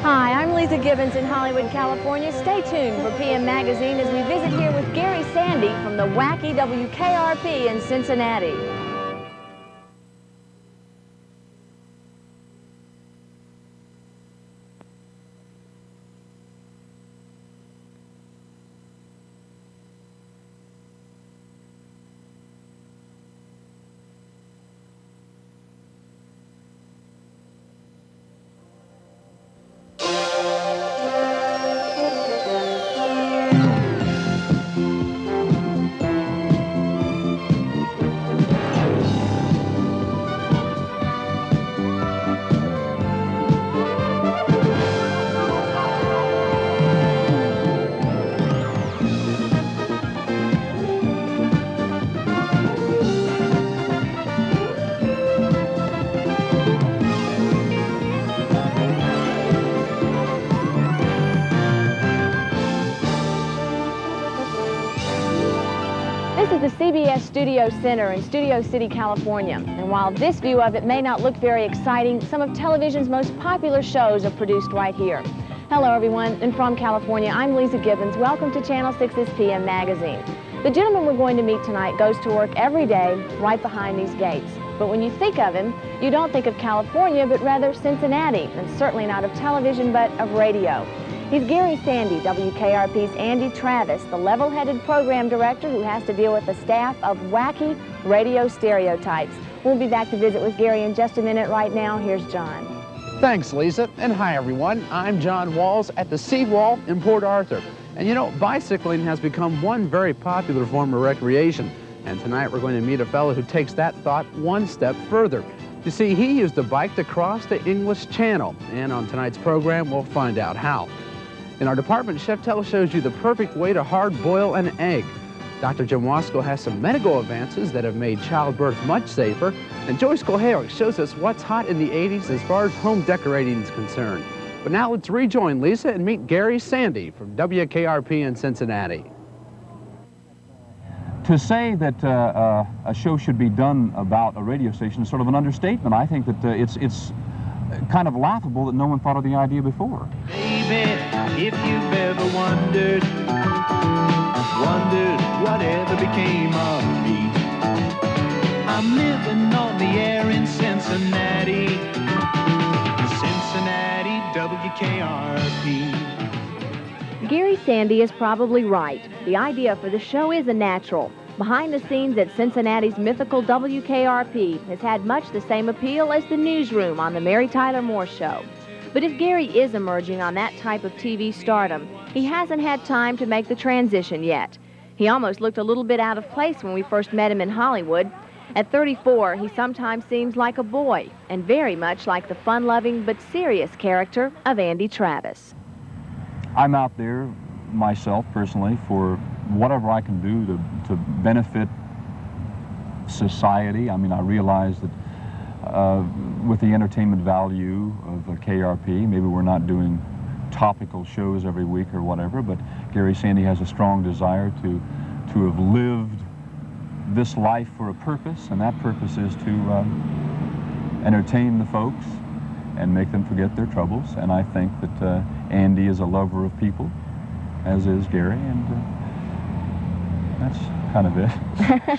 Hi, I'm Leeza Gibbons in Hollywood, California. Stay tuned for PM Magazine as we visit here with Gary Sandy from the wacky WKRP in Cincinnati. This is the CBS Studio Center in Studio City, California. And while this view of it may not look very exciting, some of television's most popular shows are produced right here. Hello, everyone, and from California, I'm Leeza Gibbons. Welcome to Channel 6's PM Magazine. The gentleman we're going to meet tonight goes to work every day right behind these gates. But when you think of him, you don't think of California, but rather Cincinnati, and certainly not of television, but of radio. He's Gary Sandy, WKRP's Andy Travis, the level-headed program director who has to deal with a staff of wacky radio stereotypes. We'll be back to visit with Gary in just a minute. Right now, here's John. Thanks, Lisa, and hi, everyone. I'm John Walls at the Seawall in Port Arthur. And you know, bicycling has become one very popular form of recreation. And tonight we're going to meet a fellow who takes that thought one step further. You see, he used a bike to cross the English Channel. And on tonight's program, we'll find out how. In our department, Chef Tell shows you the perfect way to hard-boil an egg. Dr. Jim Wasco has some medical advances that have made childbirth much safer. And Joyce Koharek shows us what's hot in the 80s as far as home decorating is concerned. But now let's rejoin Lisa and meet Gary Sandy from WKRP in Cincinnati. To say that a show should be done about a radio station is sort of an understatement. I think that it's kind of laughable that no one thought of the idea before. Baby, if you've ever wondered whatever became of me, I'm living on the air in Cincinnati, WKRP. Gary Sandy is probably right. The idea for the show is a natural. Behind the scenes at Cincinnati's mythical WKRP has had much the same appeal as the newsroom on the Mary Tyler Moore Show. But if Gary is emerging on that type of TV stardom, he hasn't had time to make the transition yet. He almost looked a little bit out of place when we first met him in Hollywood. At 34, he sometimes seems like a boy, and very much like the fun-loving but serious character of Andy Travis. I'm out there, myself, personally, for whatever I can do to benefit society. I mean, I realize that with the entertainment value of KRP, maybe we're not doing topical shows every week or whatever, but Gary Sandy has a strong desire to have lived this life for a purpose, and that purpose is to entertain the folks and make them forget their troubles. And I think that Andy is a lover of people, as is Gary, and that's kind of it.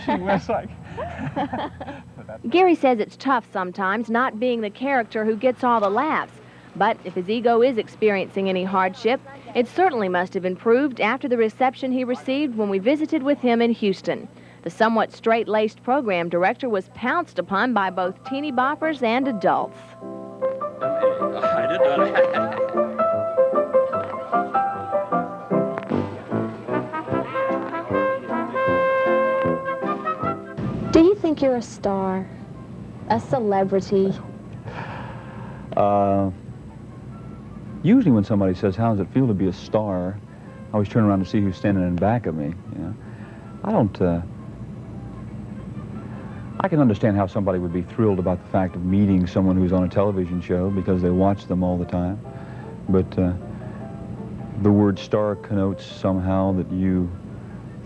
She was like... Gary says it's tough sometimes not being the character who gets all the laughs. But if his ego is experiencing any hardship, it certainly must have improved after the reception he received when we visited with him in Houston. The somewhat straight-laced program director was pounced upon by both teeny boppers and adults. I did not. Do you think you're a star? A celebrity? Usually when somebody says, how does it feel to be a star, I always turn around to see who's standing in back of me. You know? I can understand how somebody would be thrilled about the fact of meeting someone who's on a television show because they watch them all the time. But the word star connotes somehow that you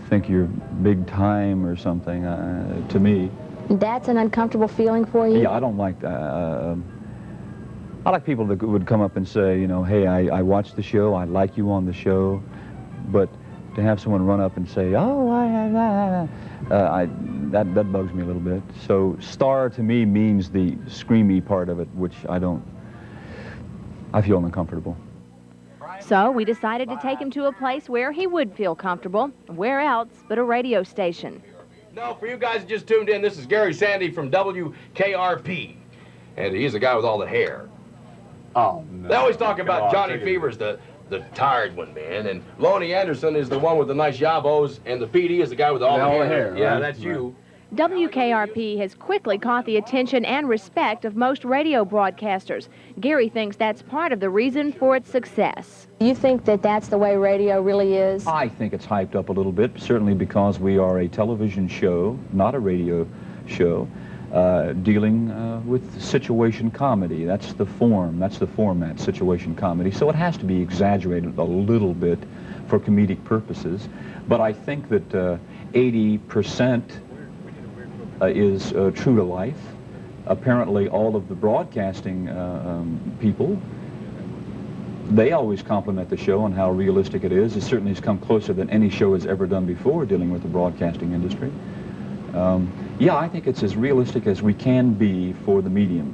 think you're big time or something, to me. That's an uncomfortable feeling for you? Yeah, I don't like that. I like people that would come up and say, you know, hey, I watched the show, I like you on the show, but to have someone run up and say, oh, that bugs me a little bit. So star to me means the screamy part of it, which I feel uncomfortable. So we decided to take him to a place where he would feel comfortable. Where else but a radio station? No, for you guys who just tuned in, this is Gary Sandy from WKRP. And he's the guy with all the hair. Oh, no. They always talk about Johnny Fever's the tired one, man. And Lonnie Anderson is the one with the nice yabos. And the PD is the guy with all the hair. Yeah, right? that's you. WKRP has quickly caught the attention and respect of most radio broadcasters. Gary thinks that's part of the reason for its success. You think that that's the way radio really is? I think it's hyped up a little bit, certainly because we are a television show, not a radio show, dealing with situation comedy. That's the form, that's the format, situation comedy. So it has to be exaggerated a little bit for comedic purposes. But I think that 80% is true to life. Apparently all of the broadcasting people, they always compliment the show on how realistic it is. It certainly has come closer than any show has ever done before dealing with the broadcasting industry. Yeah, I think it's as realistic as we can be for the medium.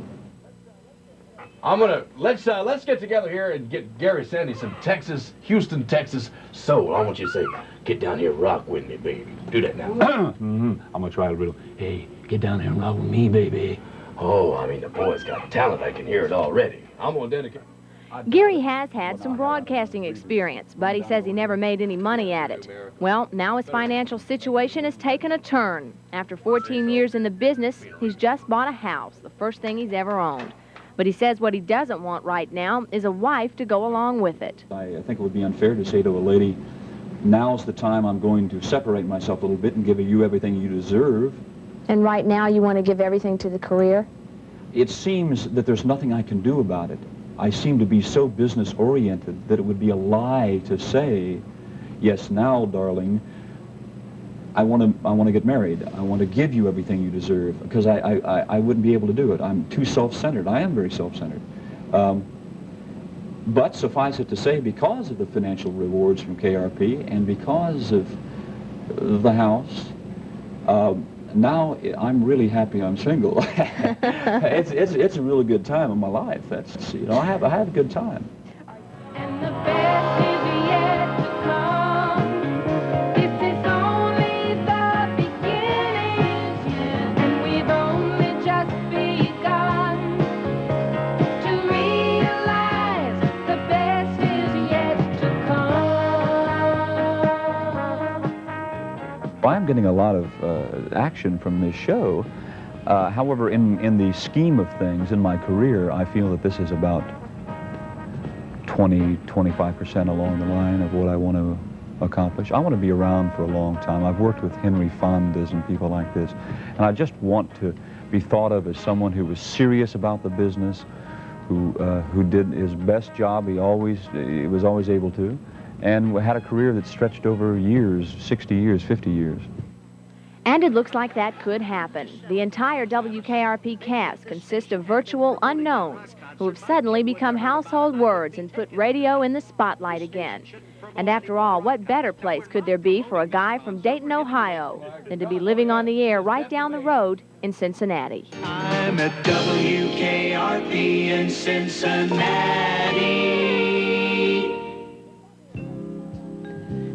Let's get together here and get Gary Sandy some Houston, Texas soul. I want you to say, get down here and rock with me, baby. Do that now. I'm gonna try a little. Hey, get down here and rock with me, baby. Oh, I mean, the boy's got talent. I can hear it already. I'm gonna dedicate. Gary has had some broadcasting experience, but he says he never made any money at it. Well, now his financial situation has taken a turn. After 14 years in the business, he's just bought a house, the first thing he's ever owned. But he says what he doesn't want right now is a wife to go along with it. I think it would be unfair to say to a lady, now's the time I'm going to separate myself a little bit and give you everything you deserve. And right now you want to give everything to the career? It seems that there's nothing I can do about it. I seem to be so business-oriented that it would be a lie to say, yes, now, darling, I want to get married. I want to give you everything you deserve, because I wouldn't be able to do it. I'm too self-centered. I am very self-centered. But suffice it to say, because of the financial rewards from KRP and because of the house, now I'm really happy I'm single. It's a really good time in my life. That's, you know, I have a good time. And the best is yet to come. This is only the beginning, and we've only just begun to realize the best is yet to come. I'm getting a lot of action from this show. However, in the scheme of things, in my career, I feel that this is about 20–25% along the line of what I want to accomplish. I want to be around for a long time. I've worked with Henry Fondas and people like this, and I just want to be thought of as someone who was serious about the business, who did his best job. He was always able to, and had a career that stretched over years, 60 years, 50 years. And it looks like that could happen. The entire WKRP cast consists of virtual unknowns who have suddenly become household words and put radio in the spotlight again. And after all, what better place could there be for a guy from Dayton, Ohio, than to be living on the air right down the road in Cincinnati? I'm at WKRP in Cincinnati.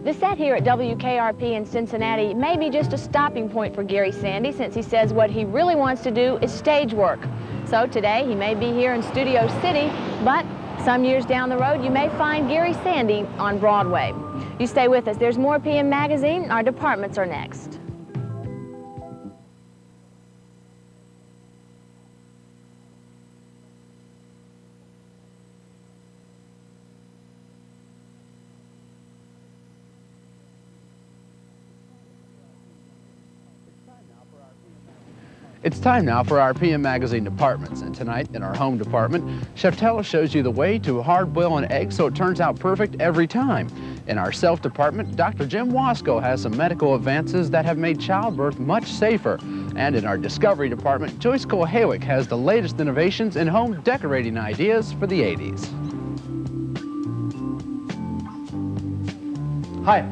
The set here at WKRP in Cincinnati may be just a stopping point for Gary Sandy, since he says what he really wants to do is stage work. So today he may be here in Studio City, but some years down the road you may find Gary Sandy on Broadway. You stay with us. There's more PM Magazine. Our departments are next. It's time now for our PM Magazine departments, and tonight in our home department, Chef Teller shows you the way to hard boil an egg so it turns out perfect every time. In our Self department, Dr. Jim Wasco has some medical advances that have made childbirth much safer. And in our Discovery department, Joyce Cole-Haywick has the latest innovations in home decorating ideas for the 80s. Hi.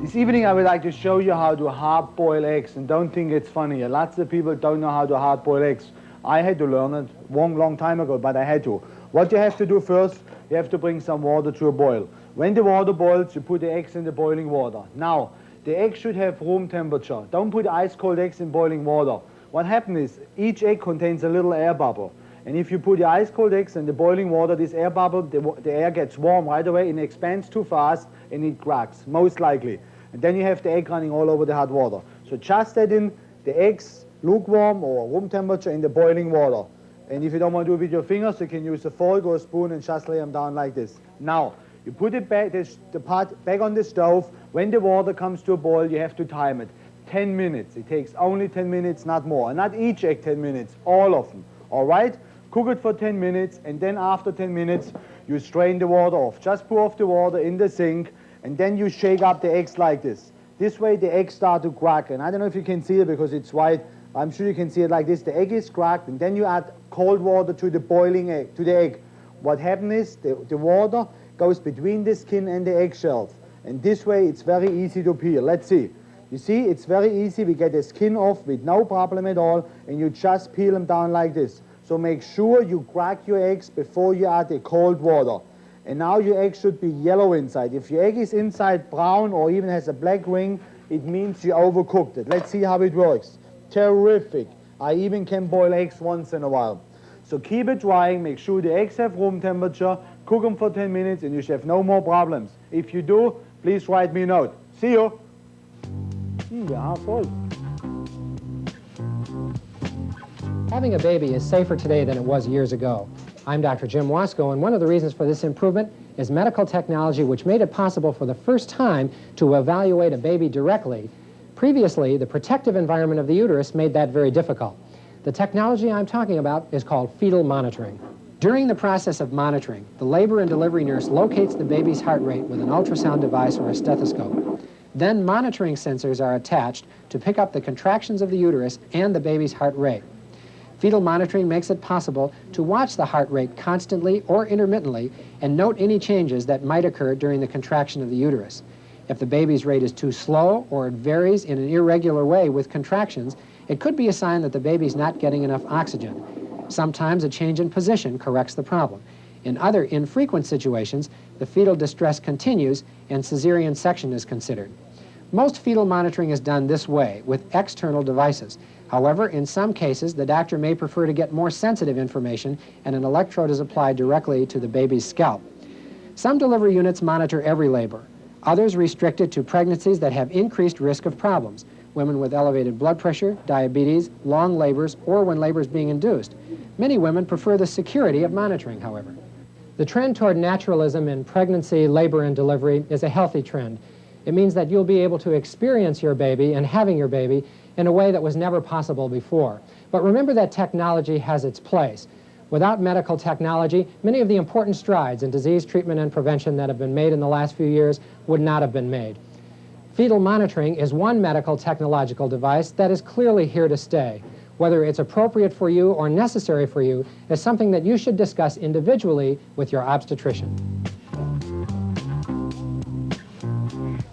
This evening I would like to show you how to hard-boil eggs, and don't think it's funny. Lots of people don't know how to hard-boil eggs. I had to learn it long time ago, but I had to. What you have to do first, you have to bring some water to a boil. When the water boils, you put the eggs in the boiling water. Now, the egg should have room temperature. Don't put ice-cold eggs in boiling water. What happens is, each egg contains a little air bubble. And if you put the ice-cold eggs in the boiling water, this air bubble, the air gets warm right away and expands too fast and it cracks, most likely. And then you have the egg running all over the hot water. So just add in the eggs lukewarm or room temperature in the boiling water. And if you don't want to do it with your fingers, you can use a fork or a spoon and just lay them down like this. Now, you put it back, the pot back on the stove. When the water comes to a boil, you have to time it. 10 minutes. It takes only 10 minutes, not more. And not each egg 10 minutes, all of them. All right? Cook it for 10 minutes, and then after 10 minutes, you strain the water off. Just pour off the water in the sink, and then you shake up the eggs like this. This way the eggs start to crack. And I don't know if you can see it because it's white. I'm sure you can see it like this. The egg is cracked, and then you add cold water to the boiling egg, to the egg. What happens is the water goes between the skin and the eggshells. And this way it's very easy to peel. Let's see. You see, it's very easy. We get the skin off with no problem at all, and you just peel them down like this. So make sure you crack your eggs before you add the cold water. And now your egg should be yellow inside. If your egg is inside brown or even has a black ring, it means you overcooked it. Let's see how it works. Terrific. I even can boil eggs once in a while. So keep it drying, make sure the eggs have room temperature, cook them for 10 minutes, and you should have no more problems. If you do, please write me a note. See you. We're half full. Having a baby is safer today than it was years ago. I'm Dr. Jim Wasco, and one of the reasons for this improvement is medical technology which made it possible for the first time to evaluate a baby directly. Previously, the protective environment of the uterus made that very difficult. The technology I'm talking about is called fetal monitoring. During the process of monitoring, the labor and delivery nurse locates the baby's heart rate with an ultrasound device or a stethoscope. Then monitoring sensors are attached to pick up the contractions of the uterus and the baby's heart rate. Fetal monitoring makes it possible to watch the heart rate constantly or intermittently and note any changes that might occur during the contraction of the uterus. If the baby's rate is too slow or it varies in an irregular way with contractions, it could be a sign that the baby's not getting enough oxygen. Sometimes a change in position corrects the problem. In other infrequent situations, the fetal distress continues and cesarean section is considered. Most fetal monitoring is done this way, with external devices. However, in some cases, the doctor may prefer to get more sensitive information and an electrode is applied directly to the baby's scalp. Some delivery units monitor every labor. Others restrict it to pregnancies that have increased risk of problems, women with elevated blood pressure, diabetes, long labors, or when labor is being induced. Many women prefer the security of monitoring, however. The trend toward naturalism in pregnancy, labor, and delivery is a healthy trend. It means that you'll be able to experience your baby and having your baby in a way that was never possible before. But remember that technology has its place. Without medical technology, many of the important strides in disease treatment and prevention that have been made in the last few years would not have been made. Fetal monitoring is one medical technological device that is clearly here to stay. Whether it's appropriate for you or necessary for you is something that you should discuss individually with your obstetrician.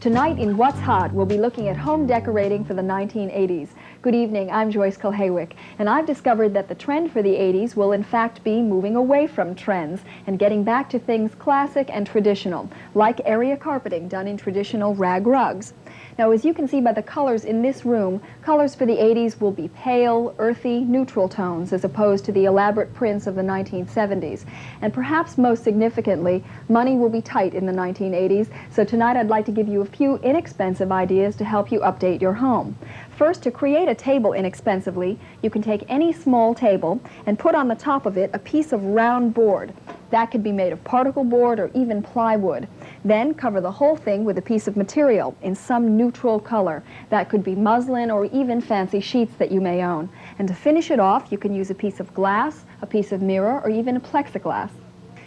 Tonight in What's Hot, we'll be looking at home decorating for the 1980s. Good evening, I'm Joyce Cole-Haywick, and I've discovered that the trend for the 80s will in fact be moving away from trends and getting back to things classic and traditional, like area carpeting done in traditional rag rugs. Now, as you can see by the colors in this room, colors for the 80s will be pale, earthy, neutral tones as opposed to the elaborate prints of the 1970s. And perhaps most significantly, money will be tight in the 1980s, so tonight I'd like to give you a few inexpensive ideas to help you update your home. First, to create a table inexpensively, you can take any small table and put on the top of it a piece of round board. That could be made of particle board or even plywood. Then cover the whole thing with a piece of material in some neutral color. That could be muslin or even fancy sheets that you may own. And to finish it off, you can use a piece of glass, a piece of mirror, or even a plexiglass.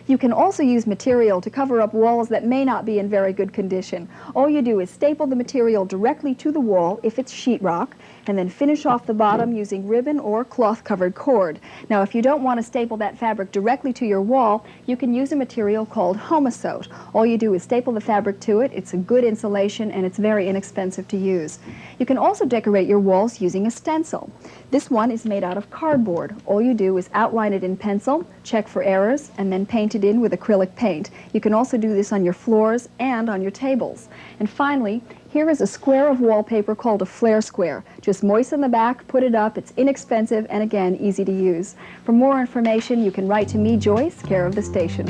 You can also use material to cover up walls that may not be in very good condition. All you do is staple the material directly to the wall if it's sheetrock, and then finish off the bottom using ribbon or cloth-covered cord. Now, if you don't want to staple that fabric directly to your wall, you can use a material called Homosote. All you do is staple the fabric to it. It's a good insulation, and it's very inexpensive to use. You can also decorate your walls using a stencil. This one is made out of cardboard. All you do is outline it in pencil, check for errors, and then paint it in with acrylic paint. You can also do this on your floors and on your tables. And finally, here is a square of wallpaper called a flare square. Just moisten the back, put it up. It's inexpensive and, again, easy to use. For more information, you can write to me, Joyce, care of the station.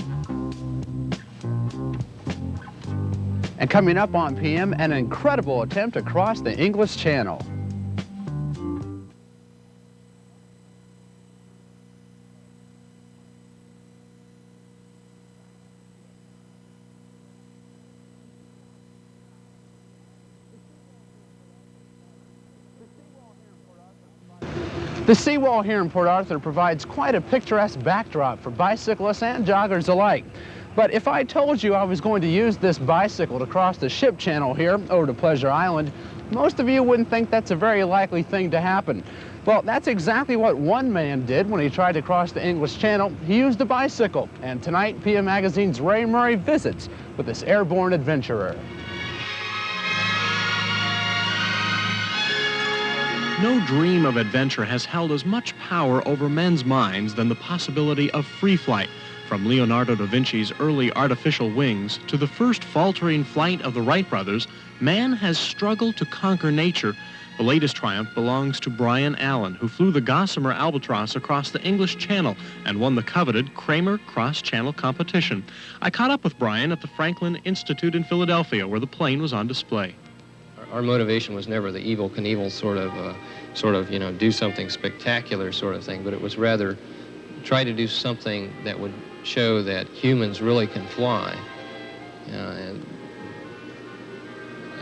And coming up on PM, an incredible attempt across the English Channel. The seawall here in Port Arthur provides quite a picturesque backdrop for bicyclists and joggers alike. But if I told you I was going to use this bicycle to cross the ship channel here over to Pleasure Island, most of you wouldn't think that's a very likely thing to happen. Well, that's exactly what one man did when he tried to cross the English Channel. He used a bicycle. And tonight, PM Magazine's Ray Murray visits with this airborne adventurer. No dream of adventure has held as much power over men's minds than the possibility of free flight. From Leonardo da Vinci's early artificial wings to the first faltering flight of the Wright brothers, man has struggled to conquer nature. The latest triumph belongs to Bryan Allen, who flew the Gossamer Albatross across the English Channel and won the coveted Kremer cross-channel competition. I caught up with Bryan at the Franklin Institute in Philadelphia, where the plane was on display. Our motivation was never the Evel Knievel sort of, you know, do something spectacular sort of thing, but it was rather try to do something that would show that humans really can fly. And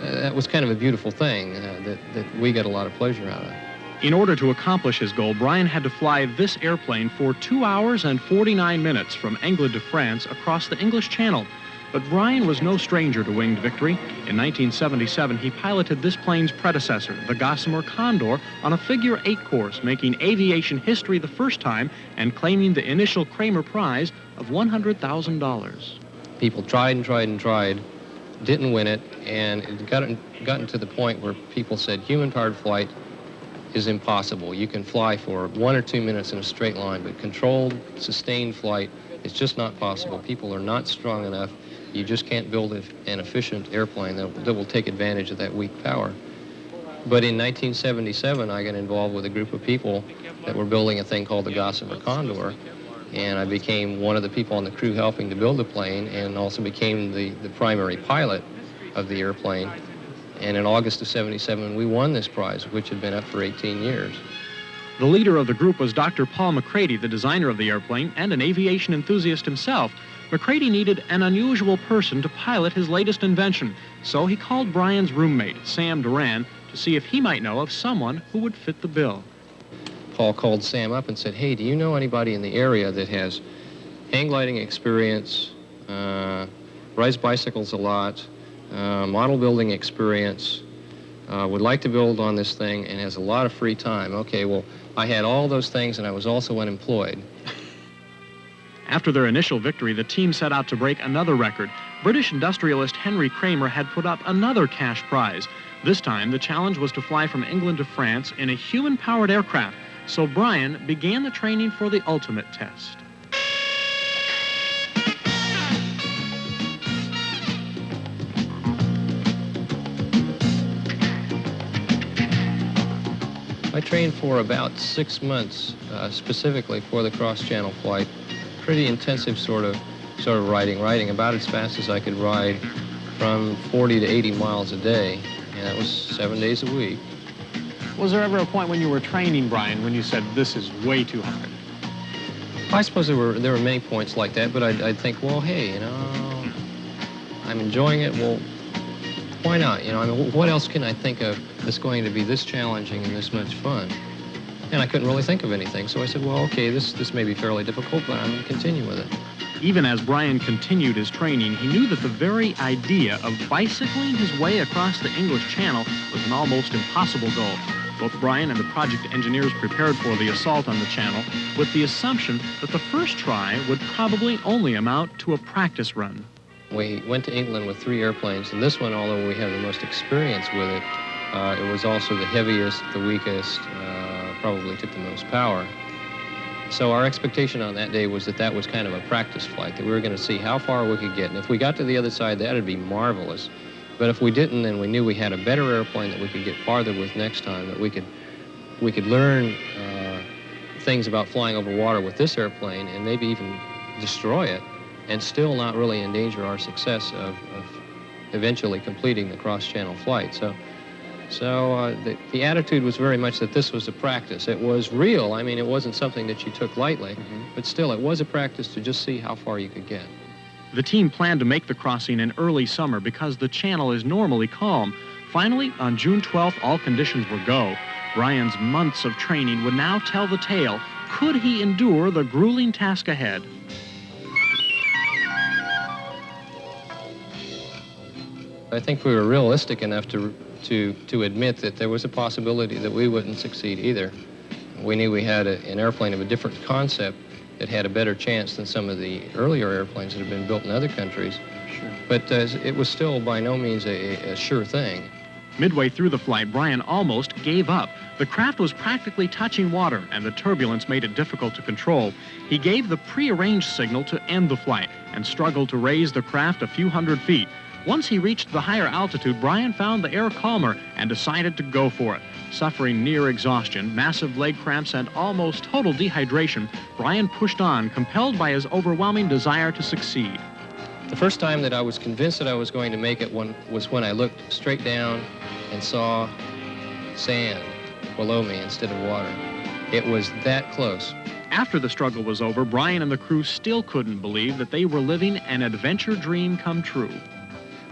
that was kind of a beautiful thing that we got a lot of pleasure out of. In order to accomplish his goal, Bryan had to fly this airplane for 2 hours and 49 minutes from England to France across the English Channel. But Bryan was no stranger to winged victory. In 1977, he piloted this plane's predecessor, the Gossamer Condor, on a figure-8 course, making aviation history the first time and claiming the initial Kremer prize of $100,000. People tried and tried and tried, didn't win it, and it gotten to the point where people said human-powered flight is impossible. You can fly for 1 or 2 minutes in a straight line, but controlled, sustained flight is just not possible. People are not strong enough. You just can't build an efficient airplane that will take advantage of that weak power. But in 1977, I got involved with a group of people that were building a thing called the Gossamer Condor, and I became one of the people on the crew helping to build the plane, and also became the primary pilot of the airplane. And in August of '77, we won this prize, which had been up for 18 years. The leader of the group was Dr. Paul McCready, the designer of the airplane and an aviation enthusiast himself. McCready needed an unusual person to pilot his latest invention, so he called Bryan's roommate, Sam Duran, to see if he might know of someone who would fit the bill. Paul called Sam up and said, "Hey, do you know anybody in the area that has hang gliding experience, rides bicycles a lot, model building experience, would like to build on this thing and has a lot of free time?" Okay, well, I had all those things and I was also unemployed. After their initial victory, the team set out to break another record. British industrialist Henry Kremer had put up another cash prize. This time, the challenge was to fly from England to France in a human-powered aircraft, so Bryan began the training for the ultimate test. I trained for about 6 months, specifically for the cross-channel flight. Pretty intensive sort of riding about as fast as I could ride, from 40 to 80 miles a day, and that was 7 days a week. Was there ever a point when you were training, Bryan, when you said, this is way too hard? I suppose there were many points like that, but I'd think, well, hey, you know, I'm enjoying it, well, why not? You know, I mean, what else can I think of that's going to be this challenging and this much fun? And I couldn't really think of anything, so I said, well, okay, this may be fairly difficult, but I'm going to continue with it. Even as Bryan continued his training, he knew that the very idea of bicycling his way across the English Channel was an almost impossible goal. Both Bryan and the project engineers prepared for the assault on the channel with the assumption that the first try would probably only amount to a practice run. We went to England with 3 airplanes, and this one, although we have the most experience with it, it was also the heaviest, the weakest, probably took the most power. So our expectation on that day was that that was kind of a practice flight, that we were going to see how far we could get. And if we got to the other side, that would be marvelous. But if we didn't, then we knew we had a better airplane that we could get farther with next time, that we could learn things about flying over water with this airplane and maybe even destroy it and still not really endanger our success of eventually completing the cross-channel flight. So the attitude was very much that this was a practice. It was real. I mean, it wasn't something that you took lightly, but still, it was a practice to just see how far you could get. The team planned to make the crossing in early summer because the channel is normally calm. Finally, on June 12th, all conditions were go. Bryan's months of training would now tell the tale. Could he endure the grueling task ahead? I think we were realistic enough to admit that there was a possibility that we wouldn't succeed either. We knew we had an airplane of a different concept that had a better chance than some of the earlier airplanes that had been built in other countries. Sure. But it was still by no means a sure thing. Midway through the flight, Bryan almost gave up. The craft was practically touching water, and the turbulence made it difficult to control. He gave the prearranged signal to end the flight and struggled to raise the craft a few hundred feet. Once he reached the higher altitude, Bryan found the air calmer and decided to go for it. Suffering near exhaustion, massive leg cramps, and almost total dehydration, Bryan pushed on, compelled by his overwhelming desire to succeed. The first time that I was convinced that I was going to make it was when I looked straight down and saw sand below me instead of water. It was that close. After the struggle was over, Bryan and the crew still couldn't believe that they were living an adventure dream come true.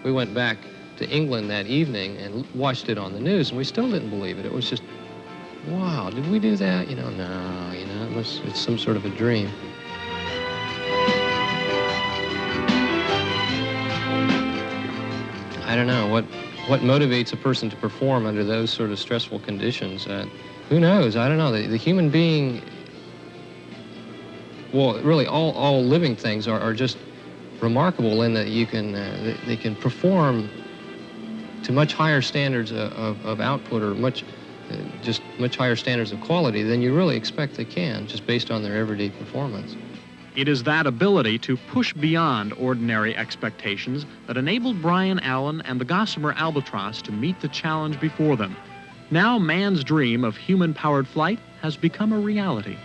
We went back to England that evening and watched it on the news, and we still didn't believe it. It was just, wow, did we do that? No, it's some sort of a dream. I don't know, what motivates a person to perform under those sort of stressful conditions? Who knows? I don't know. The human being, well, really all living things are just remarkable in that they can perform to much higher standards of output or much higher standards of quality than you really expect they can, just based on their everyday performance. It is that ability to push beyond ordinary expectations that enabled Bryan Allen and the Gossamer Albatross to meet the challenge before them. Now man's dream of human-powered flight has become a reality.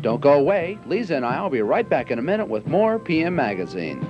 Don't go away. Leeza and I will be right back in a minute with more PM Magazine.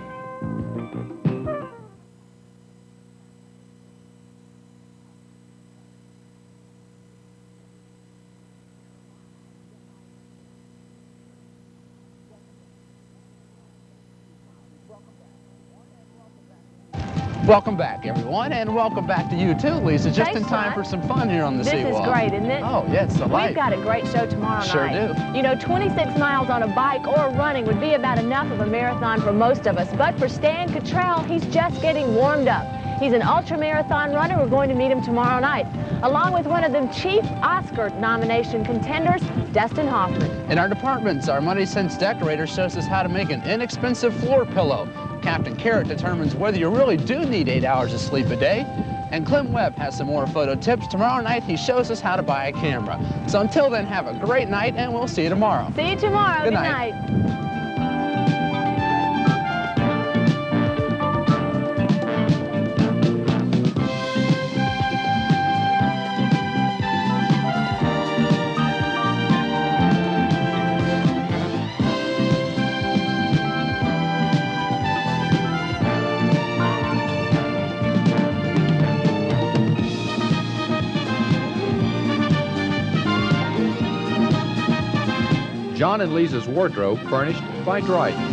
Welcome back, everyone, and welcome back to you too, Leeza. Just in time for some fun here on the seawall. This is great, isn't it? Oh, yeah, it's the light. We've got a great show tomorrow night. Sure do. You know, 26 miles on a bike or running would be about enough of a marathon for most of us. But for Stan Cottrell, he's just getting warmed up. He's an ultra-marathon runner. We're going to meet him tomorrow night, along with one of the chief Oscar nomination contenders, Dustin Hoffman. In our departments, our Money Sense decorator shows us how to make an inexpensive floor pillow. Captain Carrot determines whether you really do need 8 hours of sleep a day. And Clem Webb has some more photo tips. Tomorrow night, he shows us how to buy a camera. So until then, have a great night, and we'll see you tomorrow. See you tomorrow. Good night. John and Leeza's wardrobe furnished by Dryden.